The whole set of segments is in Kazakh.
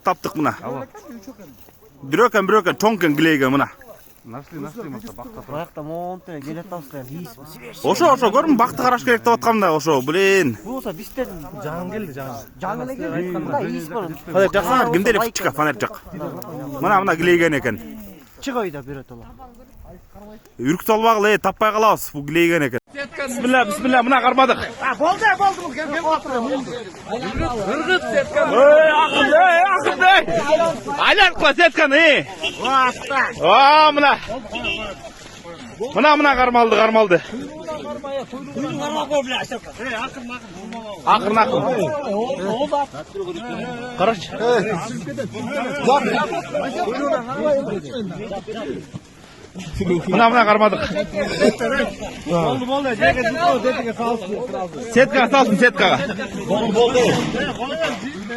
Taptık mına. Büröken çonken gileyge mına. Nasıl masa bakta. Bayakta monte gelet alsın. Oşo görün baktı karaş gerek деп atkamda oşo bilin. Bu olsa bizden Жаң келди жаң. жаңы келген. Иіс бар. Faner жақсаңар кимде эле чыка faner жак. Мына гилейген экен. Чыгайды берет ала. Үркүт албагыла таппай калабыз бул гилейген экен. Бисмилля мына кармадык. Болды бул келген отыр. Ыргыт сеткан. Акырды. Айлар кыла сеткан Мына кармалды. Акырын. Карач. Мына кармадык. Болды. Жетеге салсын. Сеткага салсын сеткага. Болды.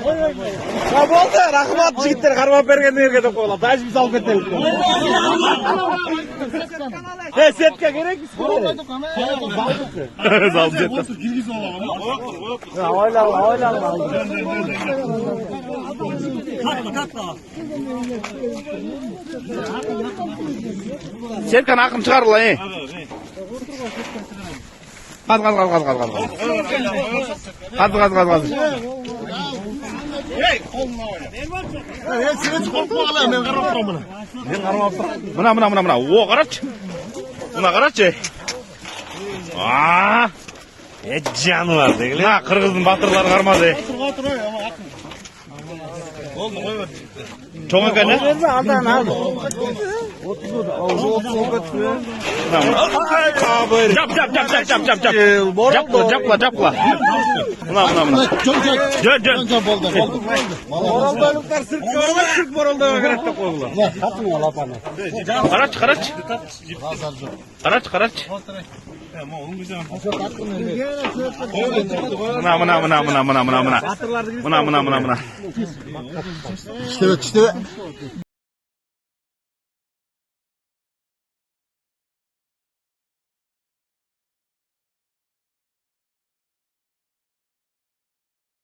Болды. Рахмат жигиттер кармап бергендерге деп койлап. Дайым салып кетели. Сетка керек. Салып сетка. Ойлан. Сетканы акырын чыгаргыла, Каз. Сен коркпагыла, мен карап турам мына. Мен кармап турам. Мына. О, карачы. Мына карачы. Жануар дегиле. Мына кыргыздын батырлары кармады. Отур. Болды, кой бер. Чоң экен, Алдан ал. Жапла. Мына. Жөн. Болды. Оралдайлыктар сырт боралдага керек деп койгула. Катың ал апаны. Карач. Мына. İşte